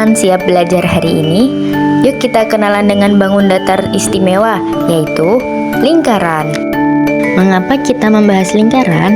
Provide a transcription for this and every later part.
teman-teman siap belajar hari ini? Yuk kita kenalan dengan bangun datar istimewa, yaitu lingkaran. Mengapa kita membahas lingkaran?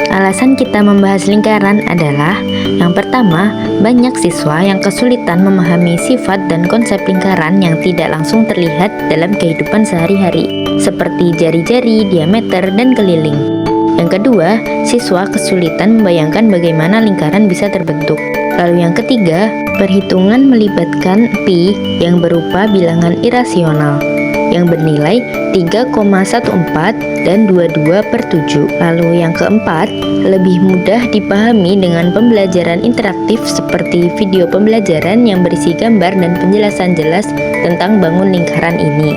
Alasan kita membahas lingkaran adalah yang pertama, banyak siswa yang kesulitan memahami sifat dan konsep lingkaran yang tidak langsung terlihat dalam kehidupan sehari-hari, seperti jari-jari, diameter, dan keliling. Yang kedua, siswa kesulitan membayangkan bagaimana lingkaran bisa terbentuk. Lalu yang ketiga, perhitungan melibatkan pi yang berupa bilangan irasional yang bernilai 3,14 dan 22/7. Lalu yang keempat, lebih mudah dipahami dengan pembelajaran interaktif seperti video pembelajaran yang berisi gambar dan penjelasan jelas tentang bangun lingkaran ini.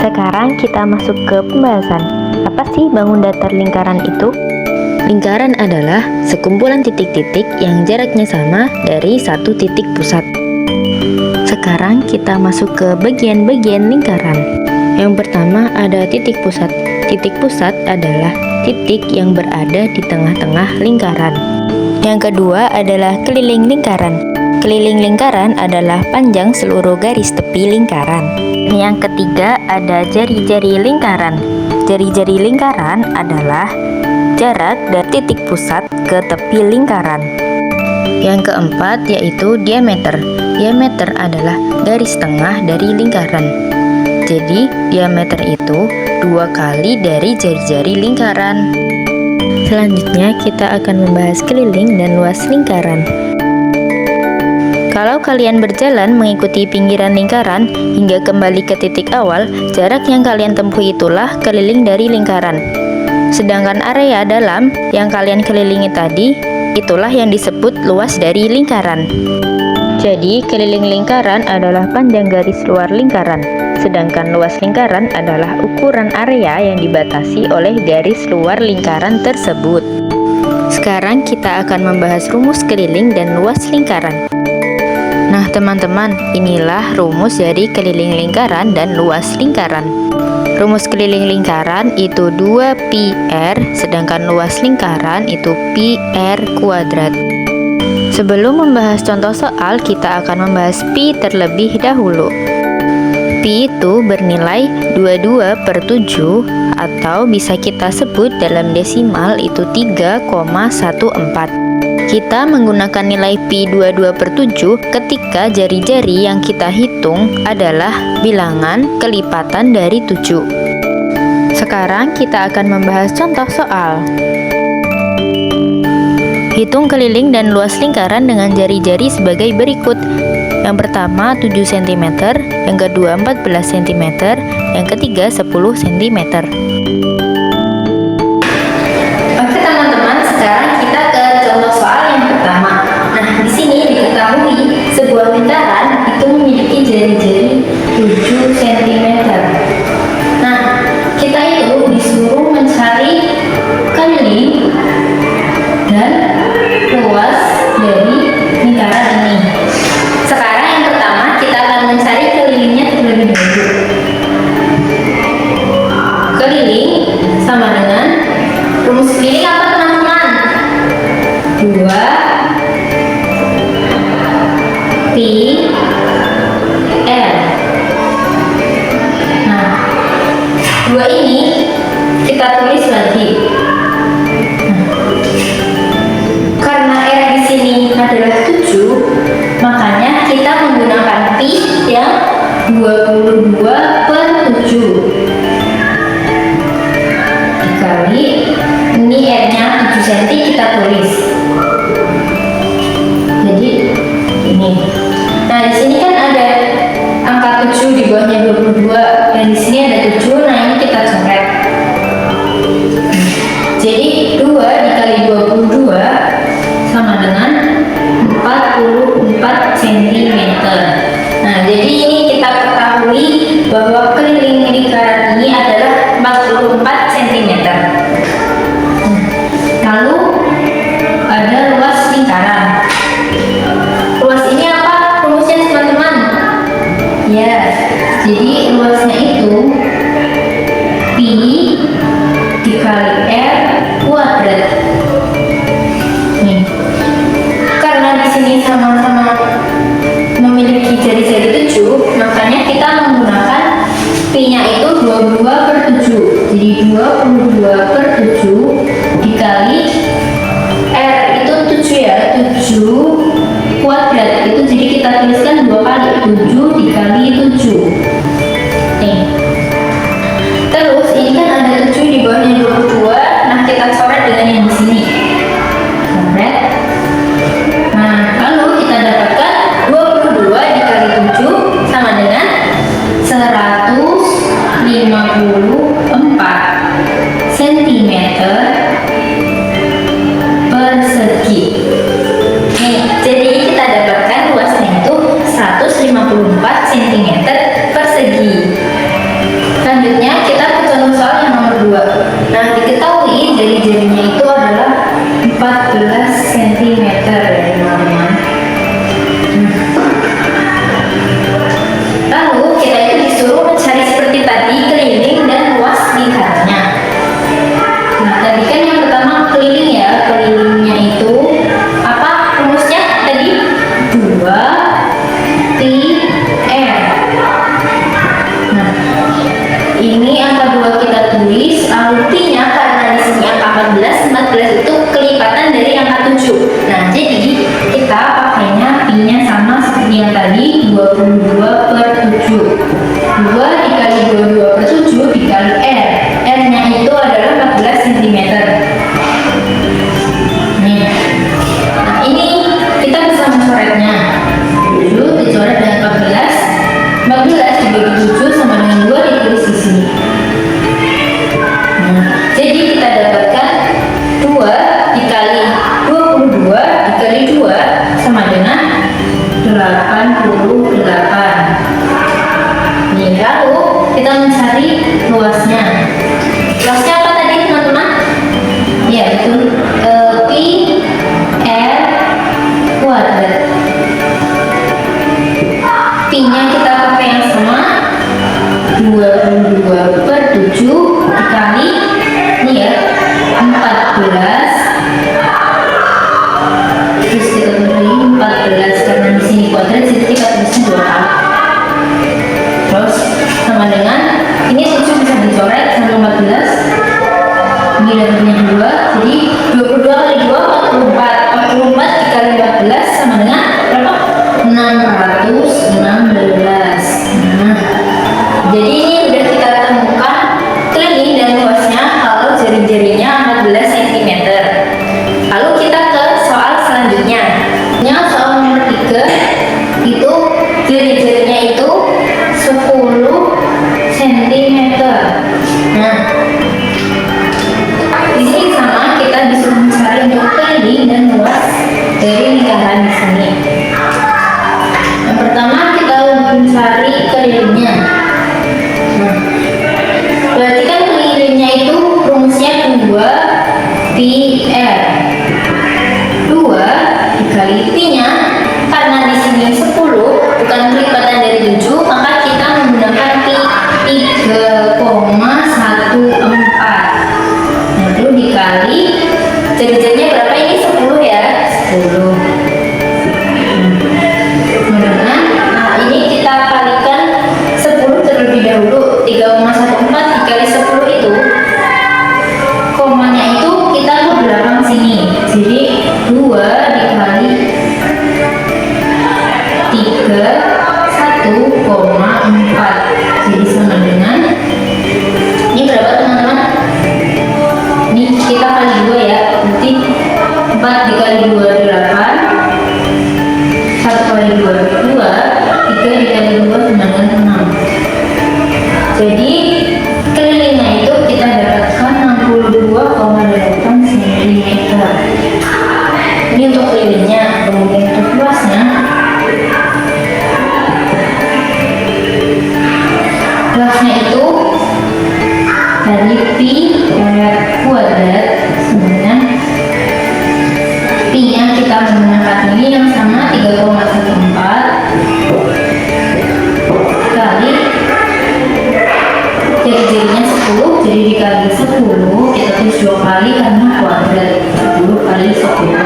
Sekarang kita masuk ke pembahasan. Apa sih bangun datar lingkaran itu? Lingkaran adalah sekumpulan titik-titik yang jaraknya sama dari satu titik pusat. Sekarang kita masuk ke bagian-bagian lingkaran. Yang pertama ada titik pusat. Titik pusat adalah titik yang berada di tengah-tengah lingkaran. Yang kedua adalah keliling lingkaran. Keliling lingkaran adalah panjang seluruh garis tepi lingkaran. Yang ketiga ada jari-jari lingkaran. Jari-jari lingkaran adalah jarak dari titik pusat ke tepi lingkaran. Yang keempat yaitu diameter. Diameter adalah garis tengah dari lingkaran. Jadi diameter itu 2 kali dari jari-jari lingkaran. Selanjutnya kita akan membahas keliling dan luas lingkaran. Kalau kalian berjalan mengikuti pinggiran lingkaran hingga kembali ke titik awal, jarak yang kalian tempuh itulah keliling dari lingkaran. Sedangkan area dalam yang kalian kelilingi tadi, itulah yang disebut luas dari lingkaran. Jadi, keliling lingkaran adalah panjang garis luar lingkaran, sedangkan luas lingkaran adalah ukuran area yang dibatasi oleh garis luar lingkaran tersebut. Sekarang kita akan membahas rumus keliling dan luas lingkaran. Nah, teman-teman, inilah rumus dari keliling lingkaran dan luas lingkaran. Rumus keliling lingkaran itu 2πr, sedangkan luas lingkaran itu πr kuadrat. Sebelum membahas contoh soal, kita akan membahas pi terlebih dahulu. Pi itu bernilai 22/7 atau bisa kita sebut dalam desimal itu 3,14. Kita menggunakan nilai pi 22/7 ketika jari-jari yang kita hitung adalah bilangan kelipatan dari 7. Sekarang kita akan membahas contoh soal. Hitung keliling dan luas lingkaran dengan jari-jari sebagai berikut. Yang pertama 7 cm, yang kedua 14 cm, yang ketiga 10 cm. Oke teman-teman, sekarang kita ke contoh soal yang pertama. Nah, di sini diketahui sebuah lingkaran itu memiliki jari-jari 7 cm. Nah, kita itu disuruh mencari keliling dan luas dari lingkaran ini. Sekarang yang pertama kita akan mencari kelilingnya terlebih dahulu. Keliling sama dengan rumus keliling apa teman-teman? 2πr. Nah, 2 ini kita tulis lagi. Karena R di sini adalah 7, makanya kita menggunakan pi yang 22/7 dikali ini R-nya 7 cm kita tulis. Jadi ini. Nah, di sini kan ada angka 7 di bawahnya 22 dan di sini ada 7. Nah, ini kita coret. Jadi 2 dikali 22 sama dengan 44 cm. Nah, jadi ini kita ketahui bahwa keliling lingkaran ini adalah 44 cm. Lalu ada luas lingkaran. Luas ini apa rumusnya teman-teman? Ya, jadi luasnya itu pi dikali r kuadrat. Nih, karena di sini sama-sama 22/7. Jadi 22/7 dikali R itu 7 ya, 7 kuadrat itu, jadi kita tuliskan 2 kali, 7 dikali 7. Nih. Terus ini kan ada 7 di bawahnya 22. Nah, kita coret dengan yang di sini. Coret. Nah, lalu kita dapatkan 22 dikali 7 sama dengan 154 cm persegi. Nih, jadi kita dapatkan luasnya itu 154 cm persegi. Selanjutnya kita ke contoh soal yang nomor 2. Nah, diketahui jari-jarinya itu adalah 14 cm ya teman-teman. Lalu kita itu disuruh mencari seperti tadi keliling dan luas lingkarannya. Nah, tadi kan yang pertama keliling ya, kelilingnya itu apa rumusnya tadi? 2πr. Nah, ini angka 2 kita tulis, artinya karena di sini angka 14 itu kelipatan dari angka 7. Nah, jadi kita pakainya pi-nya sama seperti yang tadi, 22/7. 2 dikali 22/7 dikali R. R-nya itu adalah 14 cm. Nih. Nah, ini kita bisa mencoretnya. Dulu dicoret dengan 14. 14 dibagi 7 sama dengan 2 ditulis di sini. Nah, jadi kita dapatkan 2 dikali 22 dikali 2 sama dengan 88. Nih, lalu kita mencari luasnya. Luasnya apa tadi teman-teman? Ya, itu pi r kuadrat. Pi-nya kita pakai yang sama, 22/7 dikali ini ya 14. Terus kita beri 14 karena di sini kuadrat, jadi kita tulisnya 2 kali. Terus sama dengan ini 7 bisa dicoret sama 14. Ini dapatnya 2, jadi 22 kali 2 44. 44 dikali 14 sama dengan berapa? 616. Nah, jadi ini udah kita temukan keliling dan luasnya kalau jari-jarinya 14 cm. Lalu kita ke soal selanjutnya. Soal nomor 3 itu jari-jarinya itu 10 cm. Nah, di sini sama kita disuruh mencari untuk keliling dan luas dari lingkaran di sini. Yang pertama kita mencari kelilingnya. Nah, berarti kan kelilingnya itu rumusnya 2πr. 2 dikali pi-nya, karena di sini 10 bukan kelipatan dari 7, maka kita menggunakan pi 3,14. Nah, itu dikali jari-jarinya berapa ini? 10 ya, 10. Nah, ini kita kalikan 10 terlebih dahulu. 3,14 dikali 10 itu komanya itu kita ke belakang sini, jadi 2 dikali 3 1,4, jadi sama dengan ini berapa teman-teman? Ini kita kali 2 ya, berarti 4 dikali 2 8, 1 kali 2 2, 3 dikali 2 sama dengan 6. Jadi kelilingnya itu kita dapatkan 62,8 cm. Ini untuk kelilingnya. Kemudian untuk luasnya, itu dari pi r kuadrat dengan pi-nya kita menggunakan ini yang sama 3,14 kali jari-jarinya 10, jadi dikali 10 kita tulis 2 kali karena kuadrat, 10 kali 10.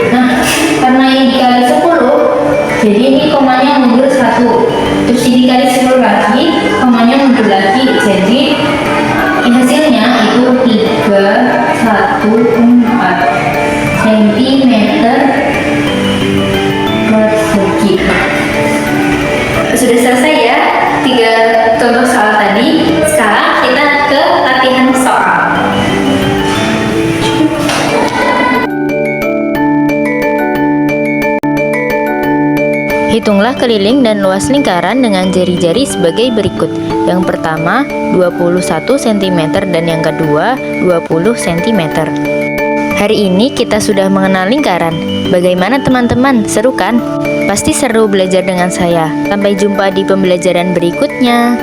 Nah, karena ini dikali 10, jadi ini komanya mundur 1, terus dikali 10 lagi, komanya mundur lagi, jadi Sudah selesai ya 3 contoh soal tadi. Sekarang kita ke latihan soal. Hitunglah keliling dan luas lingkaran dengan jari-jari sebagai berikut. Yang pertama 21 cm dan yang kedua 20 cm. Hari ini kita sudah mengenal lingkaran. Bagaimana teman-teman? Seru kan? Pasti seru belajar dengan saya. Sampai jumpa di pembelajaran berikutnya.